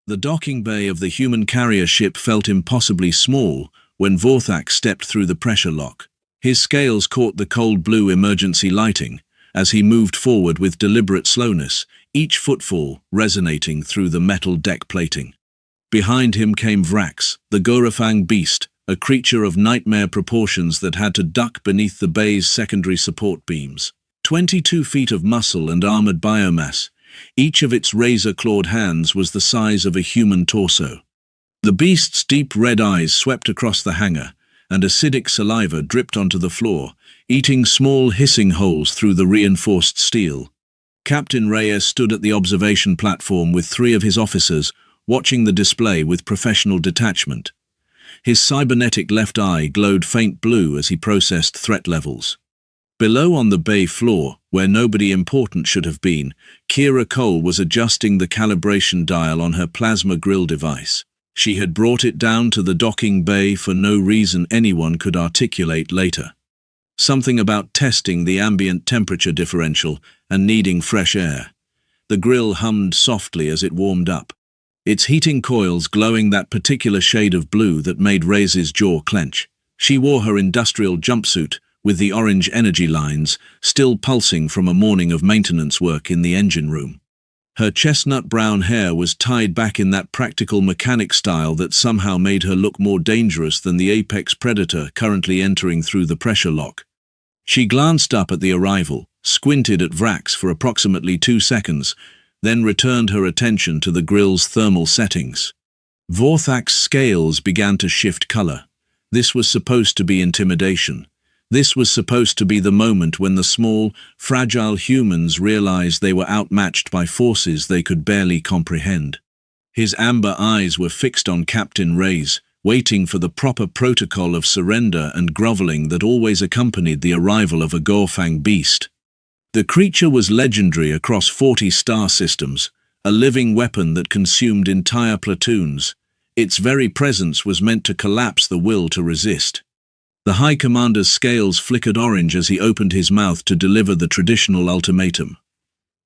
The docking bay of the human carrier ship felt impossibly small when Vorthak stepped through the pressure lock. His scales caught the cold blue emergency lighting as he moved forward with deliberate slowness, each footfall resonating through the metal deck plating. Behind him came Vrax, the Gorafang beast, a creature of nightmare proportions that had to duck beneath the bay's secondary support beams. 22 feet of muscle and armored biomass, each of its razor-clawed hands was the size of a human torso. The beast's deep red eyes swept across the hangar, and acidic saliva dripped onto the floor, eating small hissing holes through the reinforced steel. Captain Reyes stood at the observation platform with 3 of his officers, watching the display with professional detachment. His cybernetic left eye glowed faint blue as he processed threat levels. Below on the bay floor, where nobody important should have been, Kira Cole was adjusting the calibration dial on her plasma grill device. She had brought it down to the docking bay for no reason anyone could articulate later. Something about testing the ambient temperature differential and needing fresh air. The grill hummed softly as it warmed up, its heating coils glowing that particular shade of blue that made Reyes' jaw clench. She wore her industrial jumpsuit, with the orange energy lines still pulsing from a morning of maintenance work in the engine room. Her chestnut-brown hair was tied back in that practical mechanic style that somehow made her look more dangerous than the apex predator currently entering through the pressure lock. She glanced up at the arrival, squinted at Vrax for approximately 2 seconds, then returned her attention to the grill's thermal settings. Vorthak's scales began to shift color. This was supposed to be intimidation. This was supposed to be the moment when the small, fragile humans realized they were outmatched by forces they could barely comprehend. His amber eyes were fixed on Captain Reyes, waiting for the proper protocol of surrender and groveling that always accompanied the arrival of a Gorfang beast. The creature was legendary across 40 star systems, a living weapon that consumed entire platoons. Its very presence was meant to collapse the will to resist. The High Commander's scales flickered orange as he opened his mouth to deliver the traditional ultimatum.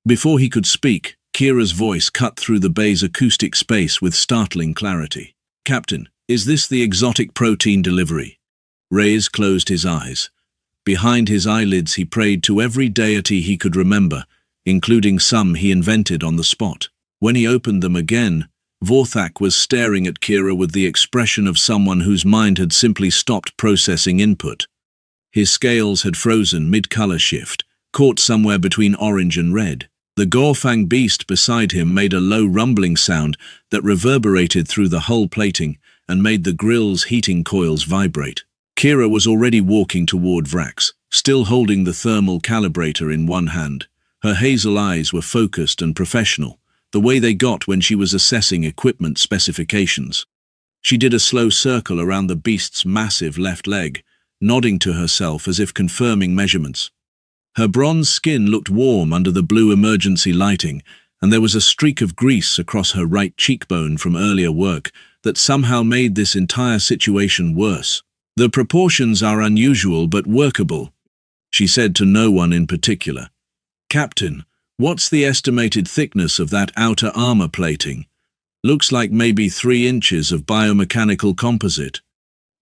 Before he could speak, Kira's voice cut through the bay's acoustic space with startling clarity. "Captain, is this the exotic protein delivery?" Reyes closed his eyes. Behind his eyelids he prayed to every deity he could remember, including some he invented on the spot. When he opened them again, Vorthak was staring at Kira with the expression of someone whose mind had simply stopped processing input. His scales had frozen mid-color shift, caught somewhere between orange and red. The Gorfang beast beside him made a low rumbling sound that reverberated through the hull plating and made the grill's heating coils vibrate. Kira was already walking toward Vrax, still holding the thermal calibrator in one hand. Her hazel eyes were focused and professional, the way they got when she was assessing equipment specifications. She did a slow circle around the beast's massive left leg, nodding to herself as if confirming measurements. Her bronze skin looked warm under the blue emergency lighting, and there was a streak of grease across her right cheekbone from earlier work that somehow made this entire situation worse. "The proportions are unusual but workable," she said to no one in particular. "Captain, what's the estimated thickness of that outer armor plating? Looks like maybe 3 inches of biomechanical composite."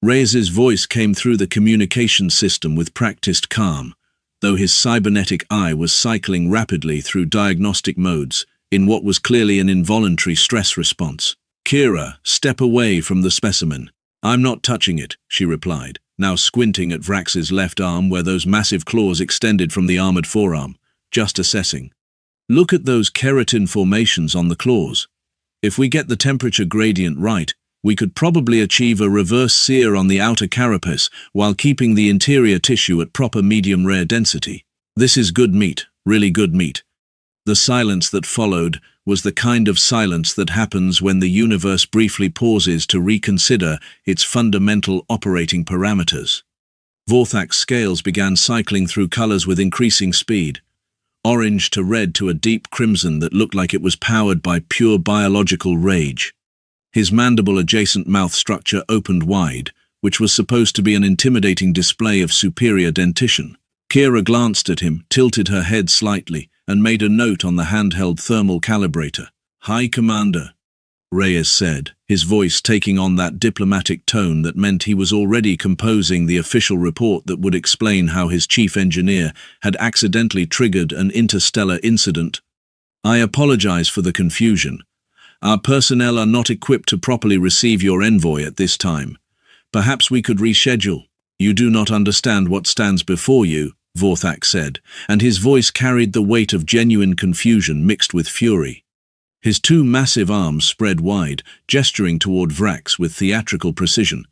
Reyes' voice came through the communication system with practiced calm, though his cybernetic eye was cycling rapidly through diagnostic modes in what was clearly an involuntary stress response. "Kira, step away from the specimen." "I'm not touching it," she replied, now squinting at Vrax's left arm where those massive claws extended from the armored forearm. "Just assessing. Look at those keratin formations on the claws. If we get the temperature gradient right, we could probably achieve a reverse sear on the outer carapace while keeping the interior tissue at proper medium rare density. This is good meat, really good meat." The silence that followed was the kind of silence that happens when the universe briefly pauses to reconsider its fundamental operating parameters. Vorthak's scales began cycling through colors with increasing speed. Orange to red to a deep crimson that looked like it was powered by pure biological rage. His mandible-adjacent mouth structure opened wide, which was supposed to be an intimidating display of superior dentition. Kira glanced at him, tilted her head slightly, and made a note on the handheld thermal calibrator. "High Commander." Reyes said, his voice taking on that diplomatic tone that meant he was already composing the official report that would explain how his chief engineer had accidentally triggered an interstellar incident. I apologize for the confusion. Our personnel are not equipped to properly receive your envoy at this time. Perhaps we could reschedule. You do not understand what stands before you, Vorthak said, and his voice carried the weight of genuine confusion mixed with fury. His two massive arms spread wide, gesturing toward Vrax with theatrical precision.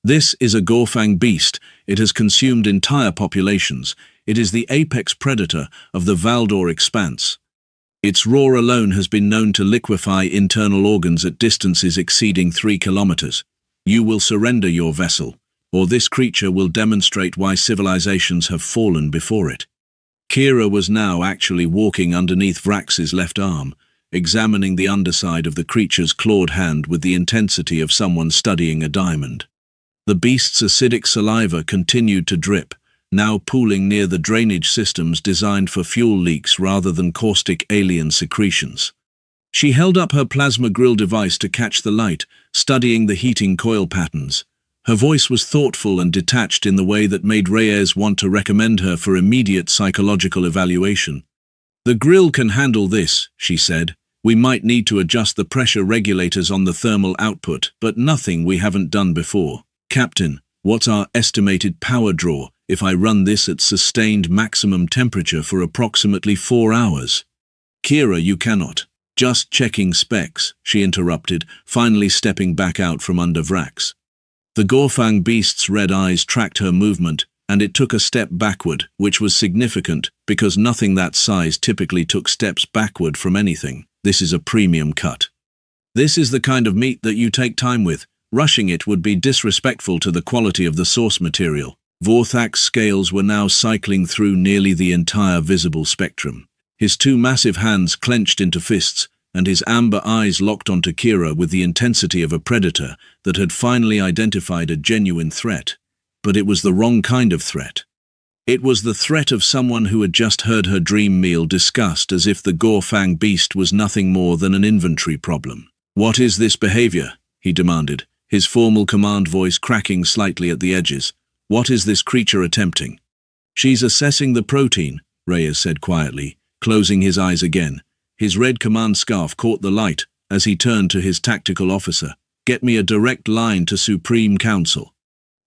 This is a Gorfang beast. It has consumed entire populations. It is the apex predator of the Valdor expanse. Its roar alone has been known to liquefy internal organs at distances exceeding 3 kilometers. You will surrender your vessel, or this creature will demonstrate why civilizations have fallen before it. Kira was now actually walking underneath Vrax's left arm, examining the underside of the creature's clawed hand with the intensity of someone studying a diamond. The beast's acidic saliva continued to drip, now pooling near the drainage systems designed for fuel leaks rather than caustic alien secretions. She held up her plasma grill device to catch the light, studying the heating coil patterns. Her voice was thoughtful and detached in the way that made Reyes want to recommend her for immediate psychological evaluation. The grill can handle this, she said. We might need to adjust the pressure regulators on the thermal output, but nothing we haven't done before. Captain, what's our estimated power draw if I run this at sustained maximum temperature for approximately 4 hours? Kira, you cannot. Just checking specs, she interrupted, finally stepping back out from under Vrax. The Gorfang beast's red eyes tracked her movement, and it took a step backward, which was significant because nothing that size typically took steps backward from anything. This is a premium cut. This is the kind of meat that you take time with. Rushing it would be disrespectful to the quality of the source material. Vorthak's scales were now cycling through nearly the entire visible spectrum. His two massive hands clenched into fists, and his amber eyes locked onto Kira with the intensity of a predator that had finally identified a genuine threat. But it was the wrong kind of threat. It was the threat of someone who had just heard her dream meal discussed as if the Gorfang beast was nothing more than an inventory problem. What is this behavior? He demanded, his formal command voice cracking slightly at the edges. What is this creature attempting? She's assessing the protein, Reyes said quietly, closing his eyes again. His red command scarf caught the light as he turned to his tactical officer. Get me a direct line to Supreme Council.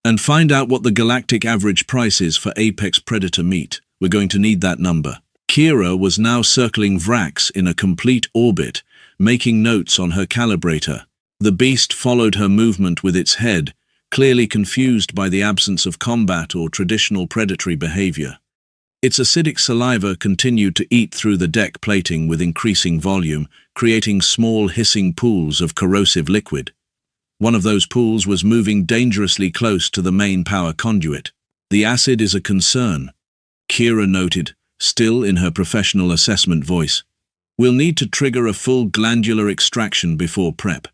And find out what the galactic average price is for apex predator meat. We're going to need that number. Kira was now circling Vrax in a complete orbit, making notes on her calibrator. The beast followed her movement with its head, clearly confused by the absence of combat or traditional predatory behavior. Its acidic saliva continued to eat through the deck plating with increasing volume, creating small hissing pools of corrosive liquid. One of those pools was moving dangerously close to the main power conduit. The acid is a concern, Kira noted, still in her professional assessment voice. We'll need to trigger a full glandular extraction before prep,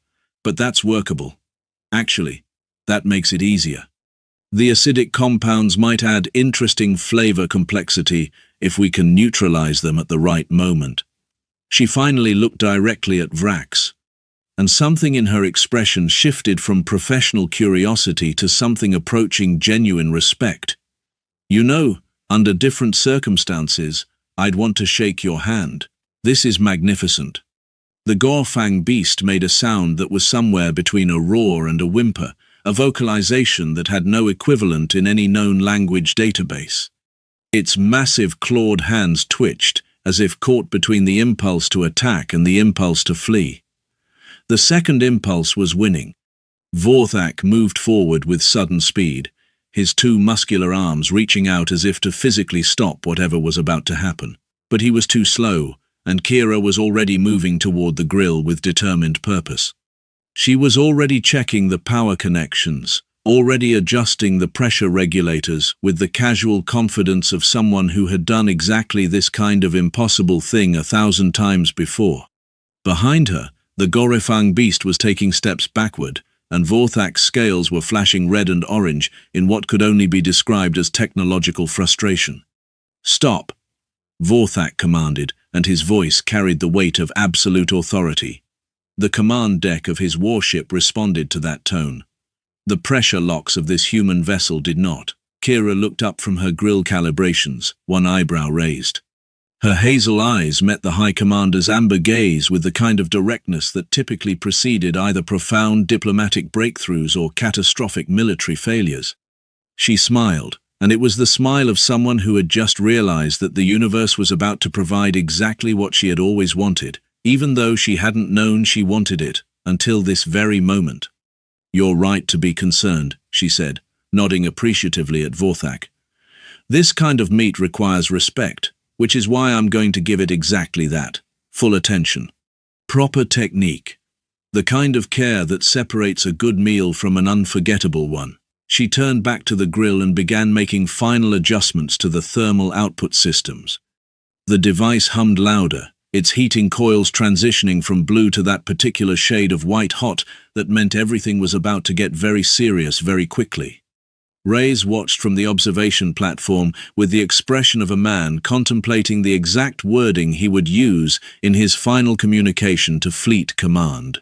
but that's workable. Actually, that makes it easier. The acidic compounds might add interesting flavor complexity if we can neutralize them at the right moment. She finally looked directly at Vrax, and something in her expression shifted from professional curiosity to something approaching genuine respect. You know, under different circumstances, I'd want to shake your hand. This is magnificent. The Gorfang beast made a sound that was somewhere between a roar and a whimper, a vocalization that had no equivalent in any known language database. Its massive clawed hands twitched, as if caught between the impulse to attack and the impulse to flee. The second impulse was winning. Vorthak moved forward with sudden speed, his two muscular arms reaching out as if to physically stop whatever was about to happen. But he was too slow, and Kira was already moving toward the grill with determined purpose. She was already checking the power connections, already adjusting the pressure regulators with the casual confidence of someone who had done exactly this kind of impossible thing 1,000 times before. Behind her, the Gorfang beast was taking steps backward, and Vorthak's scales were flashing red and orange in what could only be described as technological frustration. Stop, Vorthak commanded, and his voice carried the weight of absolute authority. The command deck of his warship responded to that tone. The pressure locks of this human vessel did not. Kira looked up from her grill calibrations, one eyebrow raised. Her hazel eyes met the High Commander's amber gaze with the kind of directness that typically preceded either profound diplomatic breakthroughs or catastrophic military failures. She smiled, and it was the smile of someone who had just realized that the universe was about to provide exactly what she had always wanted, even though she hadn't known she wanted it until this very moment. "You're right to be concerned," she said, nodding appreciatively at Vorthak. "This kind of meet requires respect, which is why I'm going to give it exactly that. Full attention. Proper technique. The kind of care that separates a good meal from an unforgettable one." She turned back to the grill and began making final adjustments to the thermal output systems. The device hummed louder, its heating coils transitioning from blue to that particular shade of white-hot that meant everything was about to get very serious very quickly. Reyes watched from the observation platform with the expression of a man contemplating the exact wording he would use in his final communication to Fleet Command.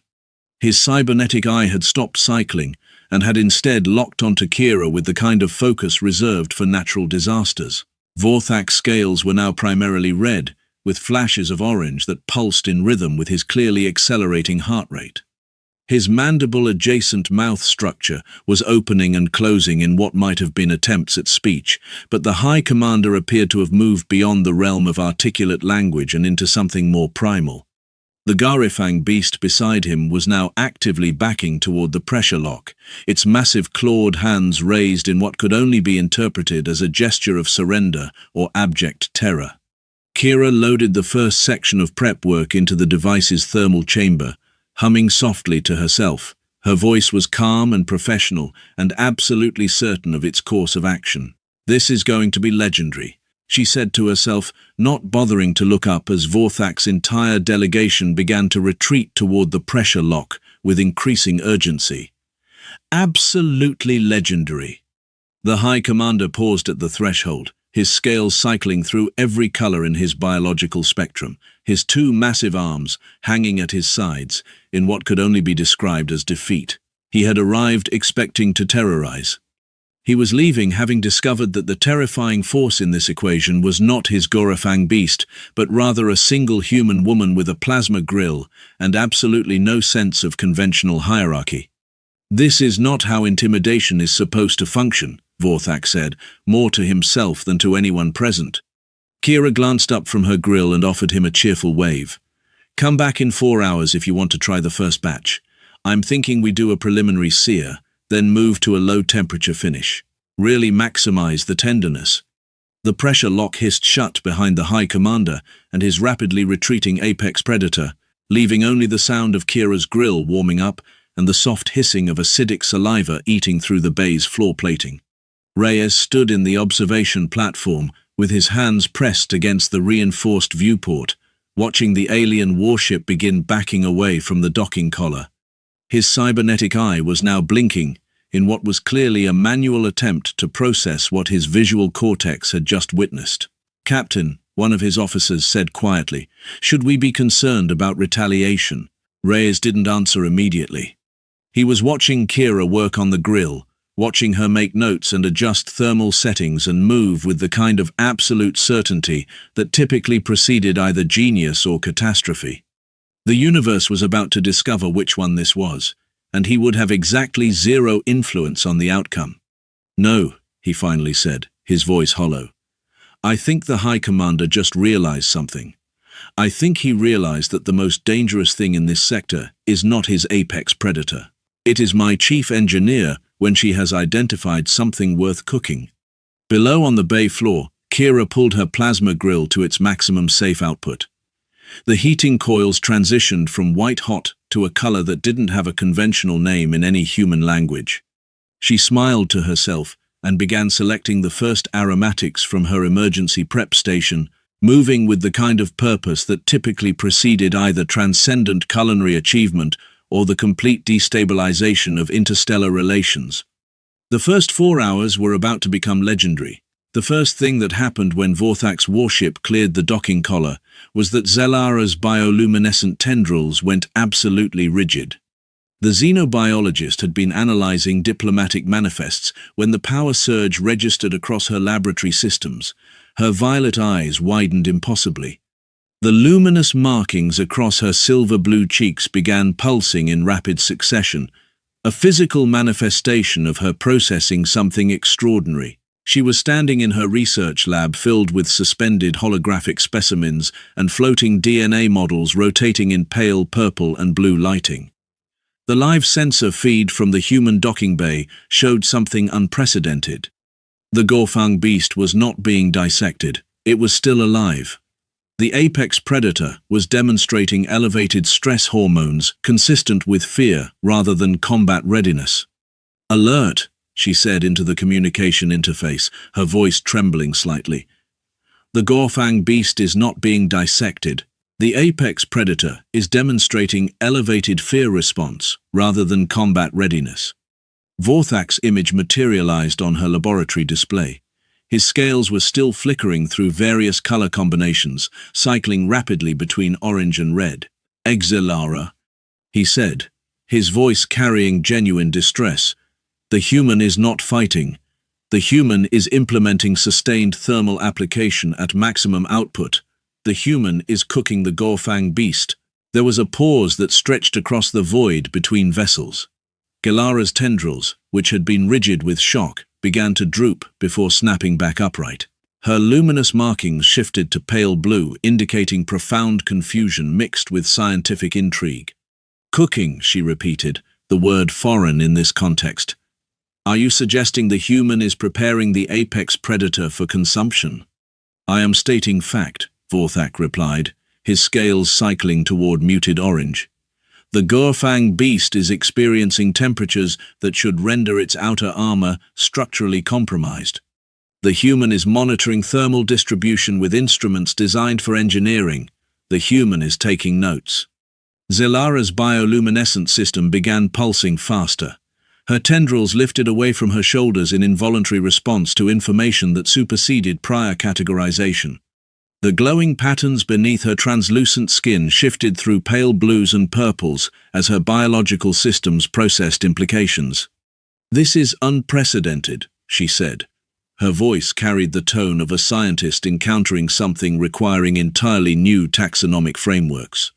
His cybernetic eye had stopped cycling and had instead locked onto Kira with the kind of focus reserved for natural disasters. Vorthak's scales were now primarily red, with flashes of orange that pulsed in rhythm with his clearly accelerating heart rate. His mandible-adjacent mouth structure was opening and closing in what might have been attempts at speech, but the High Commander appeared to have moved beyond the realm of articulate language and into something more primal. The Garifang beast beside him was now actively backing toward the pressure lock, its massive clawed hands raised in what could only be interpreted as a gesture of surrender or abject terror. Kira loaded the first section of prep work into the device's thermal chamber, humming softly to herself. Her voice was calm and professional and absolutely certain of its course of action. "This is going to be legendary," she said to herself, not bothering to look up as Vorthak's entire delegation began to retreat toward the pressure lock with increasing urgency. Absolutely legendary. The High Commander paused at the threshold, his scales cycling through every color in his biological spectrum, his two massive arms hanging at his sides in what could only be described as defeat. He had arrived expecting to terrorize. He was leaving having discovered that the terrifying force in this equation was not his Gorafang beast, but rather a single human woman with a plasma grill and absolutely no sense of conventional hierarchy. "This is not how intimidation is supposed to function," Vorthak said, more to himself than to anyone present. Kira glanced up from her grill and offered him a cheerful wave. "Come back in 4 hours if you want to try the first batch. I'm thinking we do a preliminary sear, then move to a low-temperature finish. Really maximize the tenderness." The pressure lock hissed shut behind the High Commander and his rapidly retreating apex predator, leaving only the sound of Kira's grill warming up and the soft hissing of acidic saliva eating through the bay's floor plating. Reyes stood in the observation platform with his hands pressed against the reinforced viewport, watching the alien warship begin backing away from the docking collar. His cybernetic eye was now blinking in what was clearly a manual attempt to process what his visual cortex had just witnessed. "Captain," one of his officers said quietly, "should we be concerned about retaliation?" Reyes didn't answer immediately. He was watching Kira work on the grill, watching her make notes and adjust thermal settings and move with the kind of absolute certainty that typically preceded either genius or catastrophe. The universe was about to discover which one this was, and he would have exactly zero influence on the outcome. "No," he finally said, his voice hollow. "I think the High Commander just realized something. I think he realized that the most dangerous thing in this sector is not his apex predator. It is my chief engineer when she has identified something worth cooking." Below on the bay floor, Kira pulled her plasma grill to its maximum safe output. The heating coils transitioned from white-hot to a color that didn't have a conventional name in any human language. She smiled to herself and began selecting the first aromatics from her emergency prep station, moving with the kind of purpose that typically preceded either transcendent culinary achievement or the complete destabilization of interstellar relations. The first 4 hours were about to become legendary. The first thing that happened when Vorthak's warship cleared the docking collar was that Zelara's bioluminescent tendrils went absolutely rigid. The xenobiologist had been analyzing diplomatic manifests when the power surge registered across her laboratory systems. Her violet eyes widened impossibly. The luminous markings across her silver-blue cheeks began pulsing in rapid succession, a physical manifestation of her processing something extraordinary. She was standing in her research lab filled with suspended holographic specimens and floating DNA models rotating in pale purple and blue lighting. The live sensor feed from the human docking bay showed something unprecedented. The Gorfang beast was not being dissected. It was still alive. The apex predator was demonstrating elevated stress hormones consistent with fear rather than combat readiness. "Alert," she said into the communication interface, her voice trembling slightly. "The Gorfang beast is not being dissected. The apex predator is demonstrating elevated fear response rather than combat readiness." Vorthak's image materialized on her laboratory display. His scales were still flickering through various color combinations, cycling rapidly between orange and red. "Exilara," he said, his voice carrying genuine distress. "The human is not fighting. The human is implementing sustained thermal application at maximum output. The human is cooking the Gorfang beast." There was a pause that stretched across the void between vessels. Gelara's tendrils, which had been rigid with shock, began to droop before snapping back upright. Her luminous markings shifted to pale blue, indicating profound confusion mixed with scientific intrigue. "Cooking," she repeated, the word foreign in this context. "Are you suggesting the human is preparing the apex predator for consumption?" "I am stating fact," Vorthak replied, his scales cycling toward muted orange. "The Gorfang beast is experiencing temperatures that should render its outer armor structurally compromised. The human is monitoring thermal distribution with instruments designed for engineering. The human is taking notes." Zelara's bioluminescent system began pulsing faster. Her tendrils lifted away from her shoulders in involuntary response to information that superseded prior categorization. The glowing patterns beneath her translucent skin shifted through pale blues and purples as her biological systems processed implications. "This is unprecedented," she said. Her voice carried the tone of a scientist encountering something requiring entirely new taxonomic frameworks.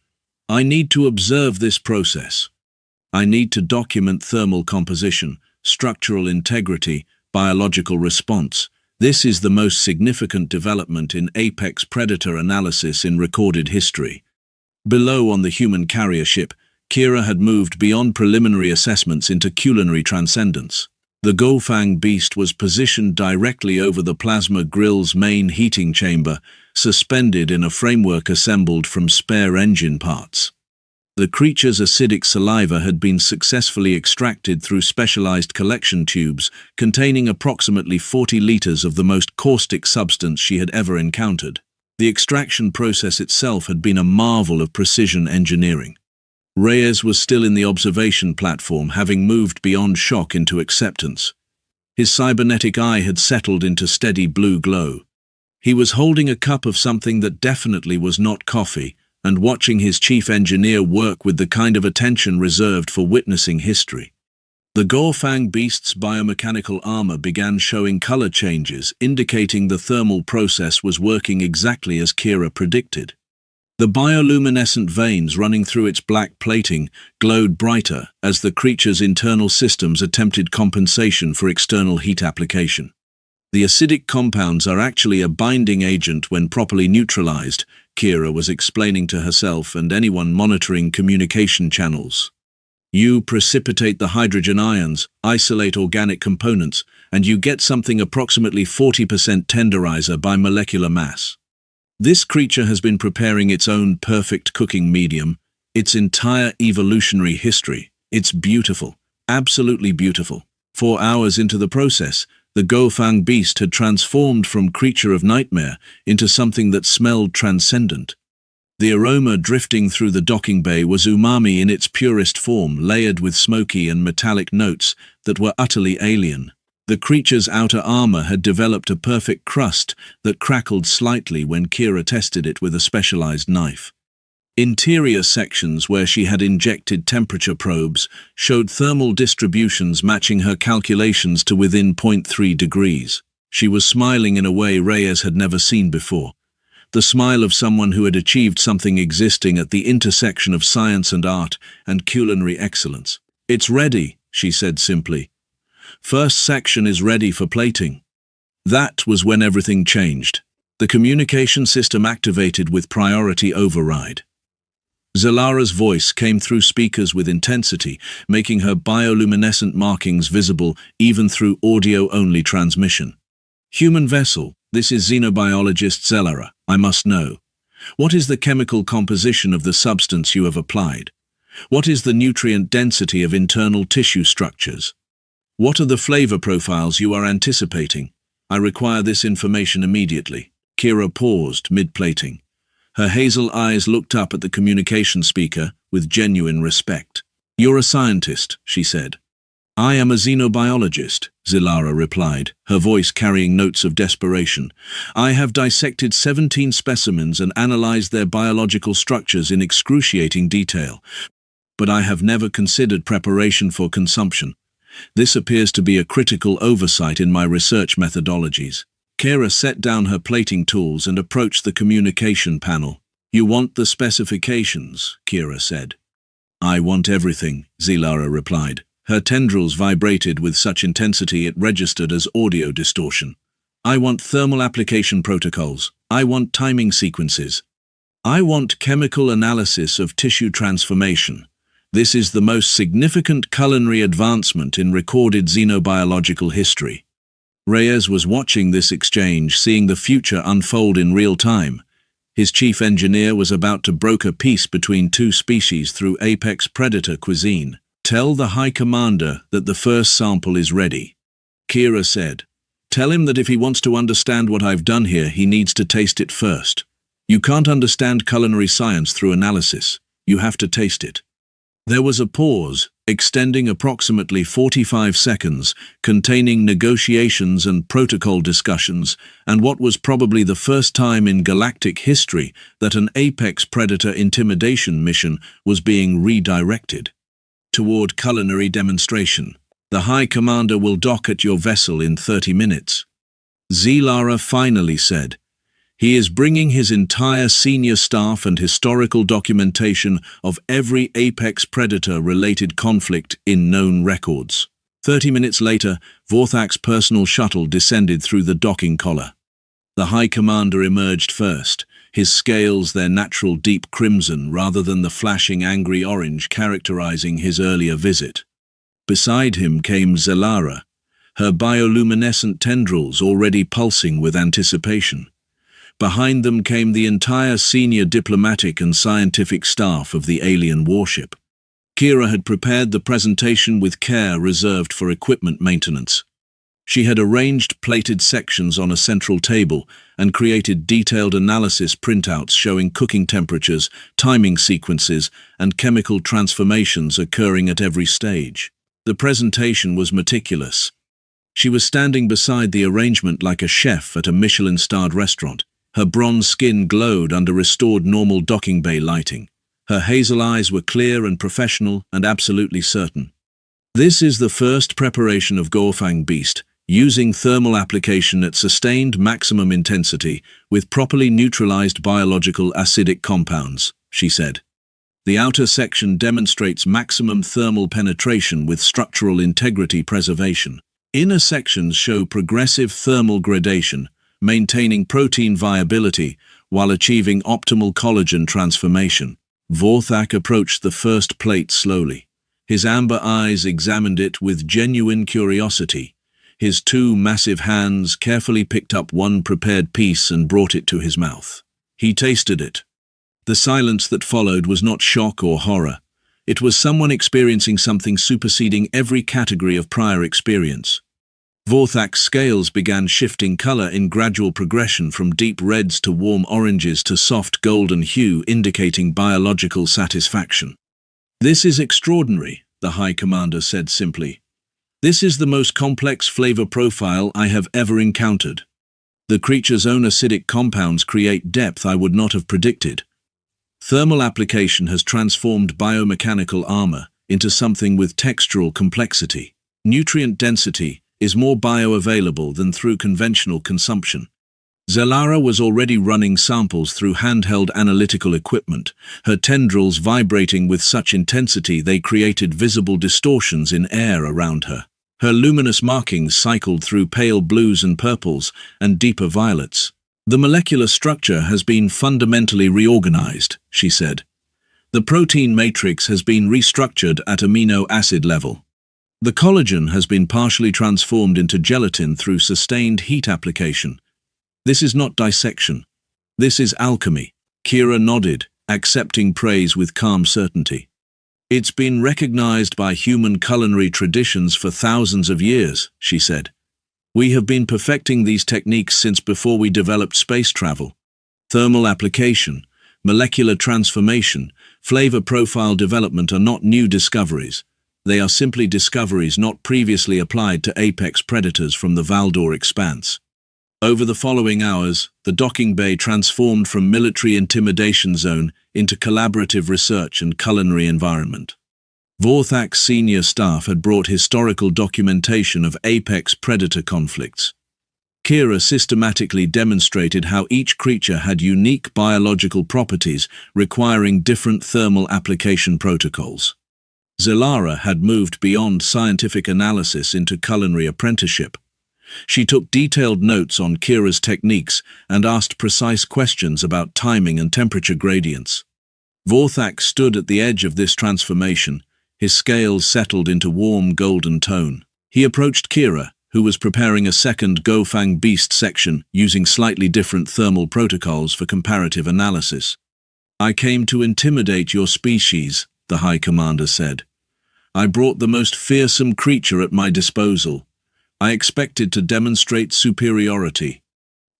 "I need to observe this process. I need to document thermal composition, structural integrity, biological response. This is the most significant development in apex predator analysis in recorded history." Below on the human carrier ship, Kira had moved beyond preliminary assessments into culinary transcendence. The Gorfang beast was positioned directly over the plasma grill's main heating chamber, suspended in a framework assembled from spare engine parts. The creature's acidic saliva had been successfully extracted through specialized collection tubes containing approximately 40 liters of the most caustic substance she had ever encountered. The extraction process itself had been a marvel of precision engineering. Reyes was still in the observation platform, having moved beyond shock into acceptance. His cybernetic eye had settled into steady blue glow. He was holding a cup of something that definitely was not coffee, and watching his chief engineer work with the kind of attention reserved for witnessing history. The Gorfang beast's biomechanical armor began showing color changes, indicating the thermal process was working exactly as Kira predicted. The bioluminescent veins running through its black plating glowed brighter as the creature's internal systems attempted compensation for external heat application. "The acidic compounds are actually a binding agent when properly neutralized," Kira was explaining to herself and anyone monitoring communication channels. "You precipitate the hydrogen ions, isolate organic components, and you get something approximately 40% tenderizer by molecular mass. This creature has been preparing its own perfect cooking medium, its entire evolutionary history. It's beautiful, absolutely beautiful." 4 hours into the process, the Gorfang beast had transformed from creature of nightmare into something that smelled transcendent. The aroma drifting through the docking bay was umami in its purest form, layered with smoky and metallic notes that were utterly alien. The creature's outer armor had developed a perfect crust that crackled slightly when Kira tested it with a specialized knife. Interior sections where she had injected temperature probes showed thermal distributions matching her calculations to within 0.3 degrees. She was smiling in a way Reyes had never seen before. The smile of someone who had achieved something existing at the intersection of science and art and culinary excellence. "It's ready," she said simply. "First section is ready for plating." That was when everything changed. The communication system activated with priority override. Zilara's voice came through speakers with intensity, making her bioluminescent markings visible even through audio-only transmission. "Human vessel, this is xenobiologist Zilara. I must know. What is the chemical composition of the substance you have applied? What is the nutrient density of internal tissue structures? What are the flavor profiles you are anticipating? I require this information immediately." Kira paused mid-plating. Her hazel eyes looked up at the communication speaker with genuine respect. "You're a scientist," she said. "I am a xenobiologist," Zilara replied, her voice carrying notes of desperation. "I have dissected 17 specimens and analyzed their biological structures in excruciating detail. But I have never considered preparation for consumption. This appears to be a critical oversight in my research methodologies." Kira set down her plating tools and approached the communication panel. "You want the specifications," Kira said. "I want everything," Zilara replied. Her tendrils vibrated with such intensity it registered as audio distortion. "I want thermal application protocols. I want timing sequences. I want chemical analysis of tissue transformation. This is the most significant culinary advancement in recorded xenobiological history." Reyes was watching this exchange, seeing the future unfold in real time. His chief engineer was about to broker peace between two species through apex predator cuisine. "Tell the High Commander that the first sample is ready," Kira said. "Tell him that if he wants to understand what I've done here, he needs to taste it first. You can't understand culinary science through analysis. You have to taste it." There was a pause, extending approximately 45 seconds, containing negotiations and protocol discussions, and what was probably the first time in galactic history that an apex predator intimidation mission was being redirected toward culinary demonstration. "The High Commander will dock at your vessel in 30 minutes. Zilara finally said. "He is bringing his entire senior staff and historical documentation of every apex predator-related conflict in known records." 30 minutes later, Vorthak's personal shuttle descended through the docking collar. The High Commander emerged first, his scales their natural deep crimson rather than the flashing angry orange characterizing his earlier visit. Beside him came Zilara, her bioluminescent tendrils already pulsing with anticipation. Behind them came the entire senior diplomatic and scientific staff of the alien warship. Kira had prepared the presentation with care reserved for equipment maintenance. She had arranged plated sections on a central table and created detailed analysis printouts showing cooking temperatures, timing sequences, and chemical transformations occurring at every stage. The presentation was meticulous. She was standing beside the arrangement like a chef at a Michelin-starred restaurant. Her bronze skin glowed under restored normal docking bay lighting. Her hazel eyes were clear and professional and absolutely certain. "This is the first preparation of Gorfang Beast, using thermal application at sustained maximum intensity with properly neutralized biological acidic compounds," she said. "The outer section demonstrates maximum thermal penetration with structural integrity preservation. Inner sections show progressive thermal gradation, maintaining protein viability while achieving optimal collagen transformation." Vorthak approached the first plate slowly. His amber eyes examined it with genuine curiosity. His two massive hands carefully picked up one prepared piece and brought it to his mouth. He tasted it. The silence that followed was not shock or horror. It was someone experiencing something superseding every category of prior experience. Vorthak's scales began shifting color in gradual progression from deep reds to warm oranges to soft golden hue, indicating biological satisfaction. "This is extraordinary," the High Commander said simply. This is the most complex flavor profile I have ever encountered. The creature's own acidic compounds create depth I would not have predicted. Thermal application has transformed biomechanical armor into something with textural complexity. Nutrient density is more bioavailable than through conventional consumption. Zelara was already running samples through handheld analytical equipment, her tendrils vibrating with such intensity they created visible distortions in air around her. Her luminous markings cycled through pale blues and purples and deeper violets. The molecular structure has been fundamentally reorganized, she said. The protein matrix has been restructured at amino acid level. The collagen has been partially transformed into gelatin through sustained heat application. This is not dissection. This is alchemy. Kira nodded, accepting praise with calm certainty. It's been recognized by human culinary traditions for thousands of years, she said. We have been perfecting these techniques since before we developed space travel. Thermal application, molecular transformation, flavor profile development are not new discoveries. They are simply discoveries not previously applied to apex predators from the Valdor expanse. Over the following hours, the docking bay transformed from military intimidation zone into collaborative research and culinary environment. Vorthak's senior staff had brought historical documentation of apex predator conflicts. Kira systematically demonstrated how each creature had unique biological properties requiring different thermal application protocols. Zelara had moved beyond scientific analysis into culinary apprenticeship. She took detailed notes on Kira's techniques and asked precise questions about timing and temperature gradients. Vorthak stood at the edge of this transformation, his scales settled into warm golden tone. He approached Kira, who was preparing a second Gofang beast section using slightly different thermal protocols for comparative analysis. I came to intimidate your species, the High Commander said. I brought the most fearsome creature at my disposal. I expected to demonstrate superiority.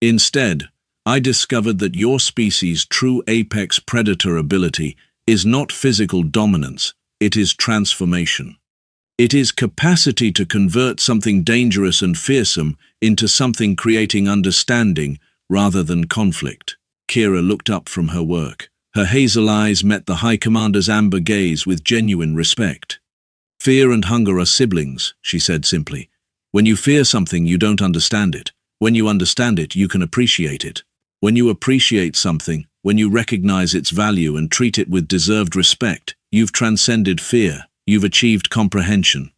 Instead, I discovered that your species' true apex predator ability is not physical dominance, it is transformation. It is capacity to convert something dangerous and fearsome into something creating understanding rather than conflict. Kira looked up from her work. Her hazel eyes met the High Commander's amber gaze with genuine respect. Fear and hunger are siblings, she said simply. When you fear something, you don't understand it. When you understand it, you can appreciate it. When you appreciate something, when you recognize its value and treat it with deserved respect, you've transcended fear. You've achieved comprehension.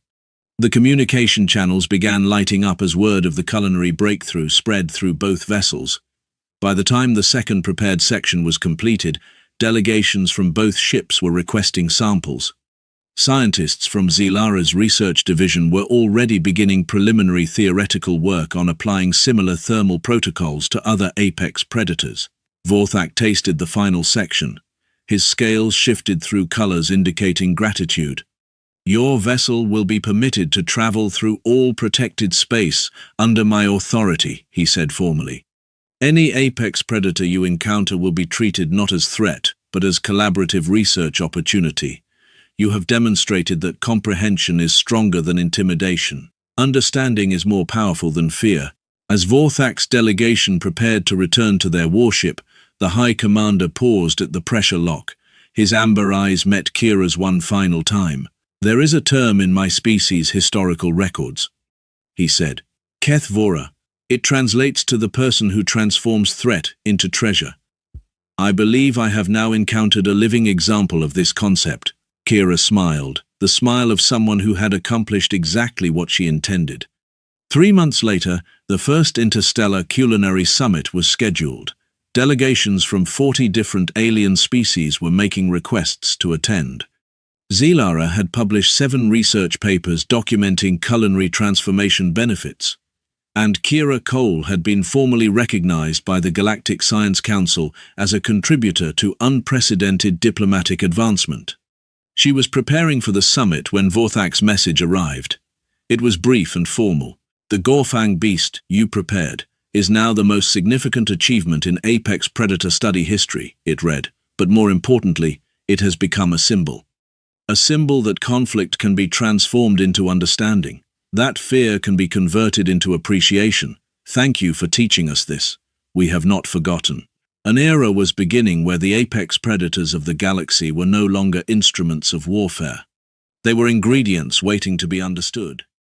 The communication channels began lighting up as word of the culinary breakthrough spread through both vessels. By the time the second prepared section was completed, delegations from both ships were requesting samples. Scientists from Zelara's research division were already beginning preliminary theoretical work on applying similar thermal protocols to other apex predators. Vorthak tasted the final section. His scales shifted through colors indicating gratitude. Your vessel will be permitted to travel through all protected space under my authority, he said formally. Any apex predator you encounter will be treated not as threat, but as collaborative research opportunity. You have demonstrated that comprehension is stronger than intimidation. Understanding is more powerful than fear. As Vorthak's delegation prepared to return to their warship, the High Commander paused at the pressure lock. His amber eyes met Kira's one final time. There is a term in my species' historical records, he said. Keth Vora. It translates to the person who transforms threat into treasure. I believe I have now encountered a living example of this concept. Kira smiled, the smile of someone who had accomplished exactly what she intended. 3 months later, the first interstellar culinary summit was scheduled. Delegations from 40 different alien species were making requests to attend. Zelara had published 7 research papers documenting culinary transformation benefits, and Kira Cole had been formally recognized by the Galactic Science Council as a contributor to unprecedented diplomatic advancement. She was preparing for the summit when Vorthak's message arrived. It was brief and formal. The Gofang beast you prepared is now the most significant achievement in apex predator study history, it read, but more importantly, it has become a symbol. A symbol that conflict can be transformed into understanding. That fear can be converted into appreciation. Thank you for teaching us this. We have not forgotten. An era was beginning where the apex predators of the galaxy were no longer instruments of warfare. They were ingredients waiting to be understood.